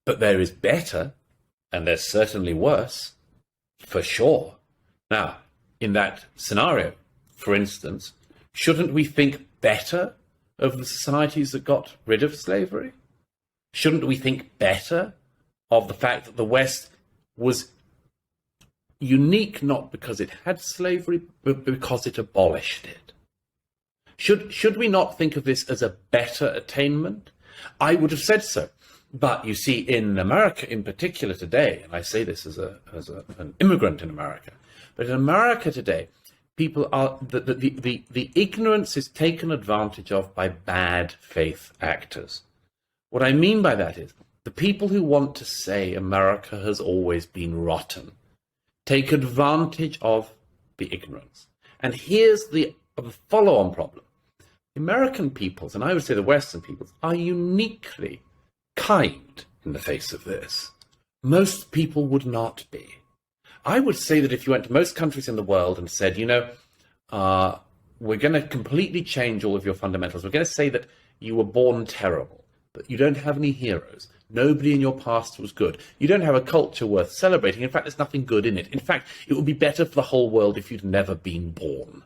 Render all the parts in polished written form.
But there is better, and there's certainly worse, for sure. Now, in that scenario, for instance, shouldn't we think better of the societies that got rid of slavery? Shouldn't we think better of the fact that the West was unique not because it had slavery, but because it abolished it? Should we not think of this as a better attainment? I would have said so. But you see, in America in particular today, and I say this as an immigrant in America, but in America today, people are the ignorance is taken advantage of by bad faith actors. What I mean by that is the people who want to say America has always been rotten take advantage of the ignorance. And here's the follow-on problem. American peoples, and I would say the Western peoples, are uniquely kind in the face of this. Most people would not be. I would say that if you went to most countries in the world and said, we're going to completely change all of your fundamentals. We're going to say that you were born terrible, that you don't have any heroes. Nobody in your past was good. You don't have a culture worth celebrating. In fact, there's nothing good in it. In fact, it would be better for the whole world if you'd never been born.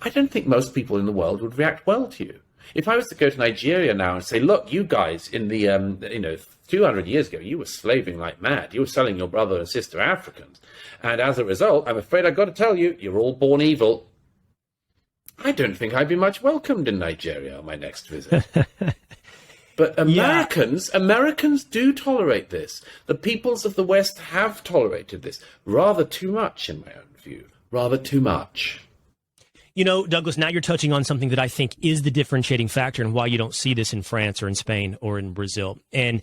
I don't think most people in the world would react well to you. If I was to go to Nigeria now and say, look, you guys in the, 200 years ago, you were slaving like mad. You were selling your brother and sister Africans. And as a result, I'm afraid I've got to tell you, you're all born evil. I don't think I'd be much welcomed in Nigeria on my next visit. But Americans do tolerate this. The peoples of the West have tolerated this rather too much, in my own view, rather too much. You know, Douglas, now you're touching on something that I think is the differentiating factor and why you don't see this in France or in Spain or in Brazil. And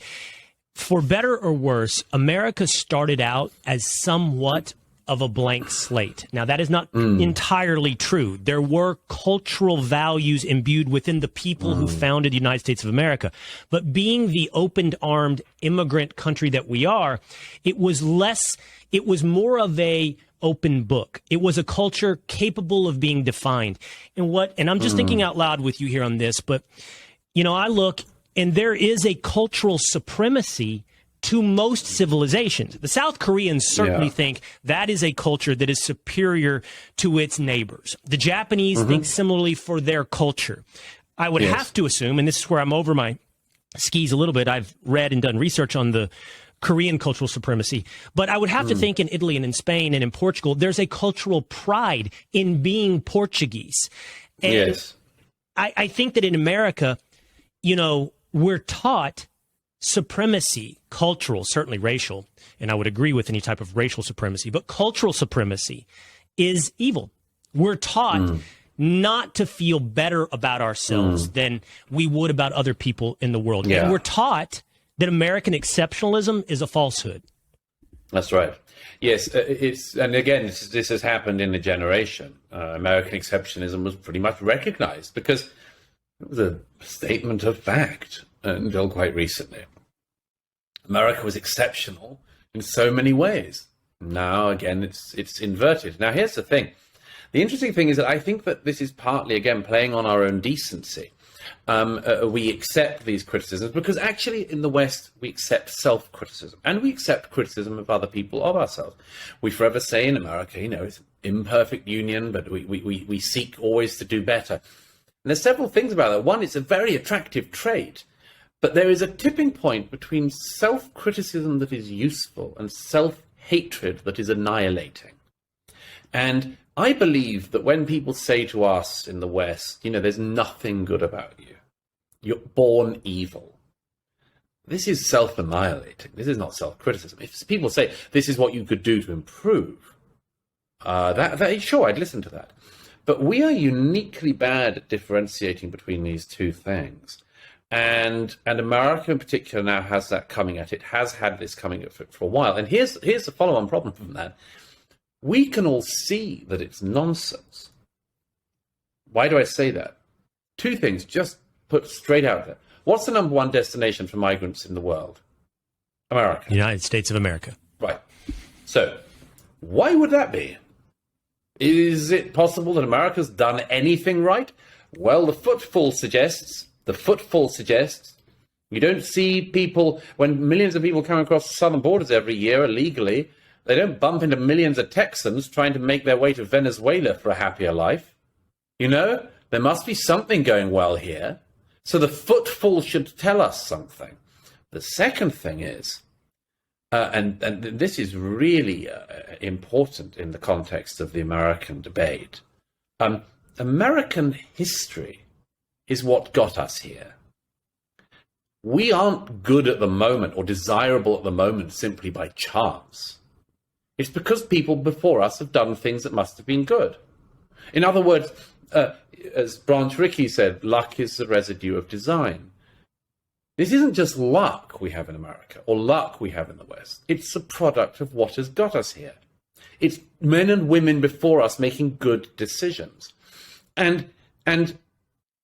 for better or worse, America started out as somewhat of a blank slate. Now, that is not entirely true. There were cultural values imbued within the people who founded the United States of America. But being the open-armed immigrant country that we are, it was more of a open book. It was a culture capable of being defined. And I'm just thinking out loud with you here on this, but, I look, and there is a cultural supremacy to most civilizations. The South Koreans certainly think that is a culture that is superior to its neighbors. The Japanese think similarly for their culture. I would have to assume, and this is where I'm over my skis a little bit, I've read and done research on the Korean cultural supremacy, but I would have to think in Italy and in Spain and in Portugal, there's a cultural pride in being Portuguese. And I think that in America, we're taught supremacy, cultural, certainly racial, and I would agree with any type of racial supremacy, but cultural supremacy is evil. We're taught not to feel better about ourselves than we would about other people in the world. And we're taught that American exceptionalism is a falsehood. That's right. Yes, and again, this has happened in a generation. American exceptionalism was pretty much recognized because it was a statement of fact until quite recently. America was exceptional in so many ways. Now, again, it's inverted. Now, here's the thing. The interesting thing is that I think that this is partly, again, playing on our own decency. We accept these criticisms because actually in the West, we accept self-criticism and we accept criticism of other people, of ourselves. We forever say in America, it's an imperfect union, but we seek always to do better. And there's several things about that. One, it's a very attractive trait. But there is a tipping point between self-criticism that is useful and self-hatred that is annihilating. And I believe that when people say to us in the West, there's nothing good about you, you're born evil, this is self-annihilating. This is not self-criticism. If people say, this is what you could do to improve, sure, I'd listen to that. But we are uniquely bad at differentiating between these two things. And America in particular now has that coming at it, has had this coming at it for a while. And here's the follow-on problem from that. We can all see that it's nonsense. Why do I say that? Two things, just put straight out there. What's the number one destination for migrants in the world? America. United States of America. Right. So, why would that be? Is it possible that America's done anything right? Well, the footfall suggests You don't see people, when millions of people come across the southern borders every year illegally, they don't bump into millions of Texans trying to make their way to Venezuela for a happier life. You know, there must be something going well here. So the footfall should tell us something. The second thing is, and this is really important in the context of the American debate, American history is what got us here. We aren't good at the moment or desirable at the moment simply by chance. It's because people before us have done things that must have been good. In other words, as Branch Rickey said, luck is the residue of design. This isn't just luck we have in America or luck we have in the West. It's a product of what has got us here. It's men and women before us making good decisions. And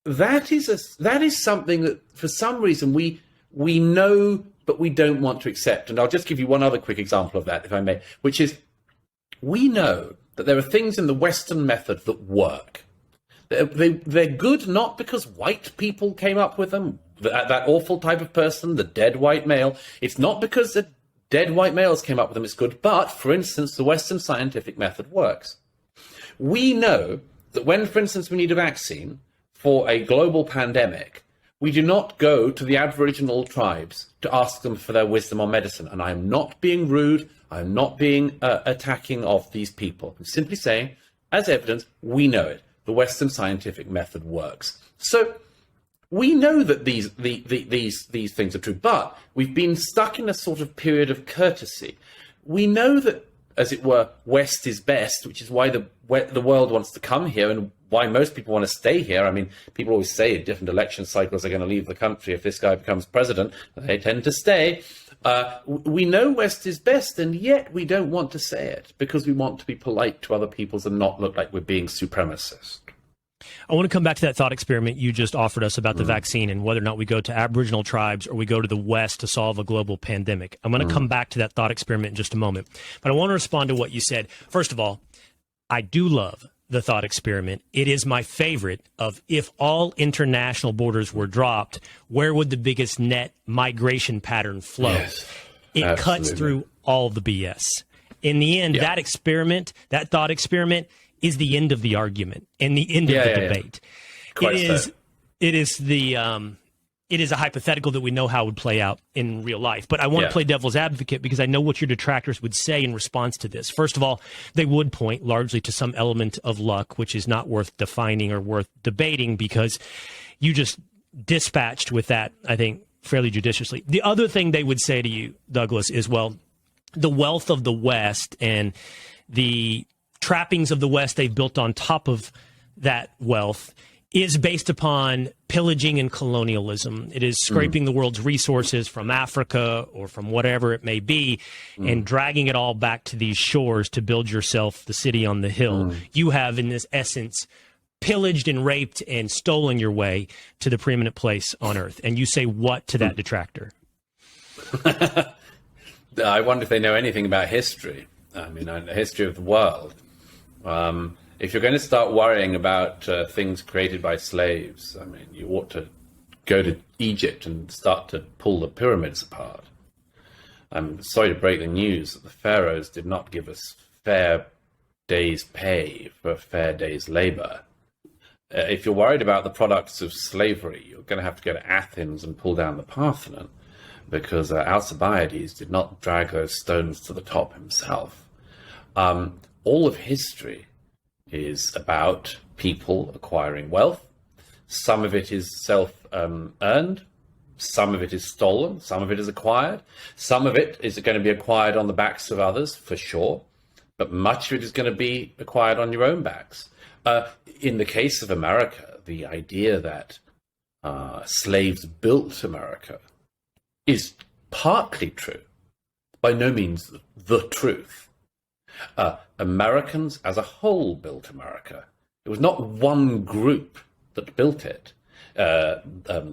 that is something that for some reason we know, but we don't want to accept. And I'll just give you one other quick example of that, if I may, which is we know that there are things in the Western method that work. They're good not because white people came up with them, that awful type of person, the dead white male. It's not because the dead white males came up with them it's good, but, for instance, the Western scientific method works. We know that when, for instance, we need a vaccine for a global pandemic, we do not go to the Aboriginal tribes to ask them for their wisdom on medicine. And I am not being rude. I am not being attacking of these people. I'm simply saying, as evidence, we know it. The Western scientific method works. So we know that these things are true, but we've been stuck in a sort of period of courtesy. We know that, as it were, West is best, which is why the world wants to come here and why most people want to stay here. I mean, people always say in different election cycles they're going to leave the country if this guy becomes president. They tend to stay. We know West is best, and yet we don't want to say it because we want to be polite to other peoples and not look like we're being supremacist. I want to come back to that thought experiment you just offered us about the vaccine and whether or not we go to Aboriginal tribes or we go to the West to solve a global pandemic. I'm going to come back to that thought experiment in just a moment. But I want to respond to what you said. First of all, I do love the thought experiment. It is my favorite of if all international borders were dropped, where would the biggest net migration pattern flow? Yes, it absolutely. cuts through all the BS. In the end, that experiment, that thought experiment, is the end of the argument and the end of the debate. It is a hypothetical that we know how it would play out in real life. But I want to play devil's advocate because I know what your detractors would say in response to this. First of all, they would point largely to some element of luck, which is not worth defining or worth debating because you just dispatched with that, I think, fairly judiciously. The other thing they would say to you, Douglas, is, well, the wealth of the West and the trappings of the West they've built on top of that wealth is based upon pillaging and colonialism. It is scraping the world's resources from Africa or from whatever it may be and dragging it all back to these shores to build yourself the city on the hill. You have, in this essence, pillaged and raped and stolen your way to the preeminent place on earth. And you say what to that detractor? I wonder if they know anything about history. I mean, the history of the world. If you're going to start worrying about things created by slaves, I mean, you ought to go to Egypt and start to pull the pyramids apart. I'm sorry to break the news that the pharaohs did not give us fair day's pay for a fair day's labor. If you're worried about the products of slavery, you're going to have to go to Athens and pull down the Parthenon, because Alcibiades did not drag those stones to the top himself. All of history is about people acquiring wealth. Some of it is self-earned. Some of it is stolen. Some of it is acquired. Some of it is going to be acquired on the backs of others, for sure. But much of it is going to be acquired on your own backs. In the case of America, the idea that slaves built America is partly true. By no means the truth. Americans as a whole built America. It was not one group that built it.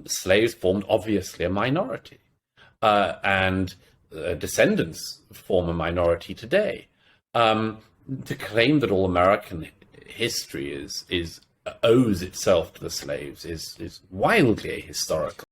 Slaves formed obviously a minority, and descendants form a minority today. To claim that all American history owes itself to the slaves is wildly ahistorical.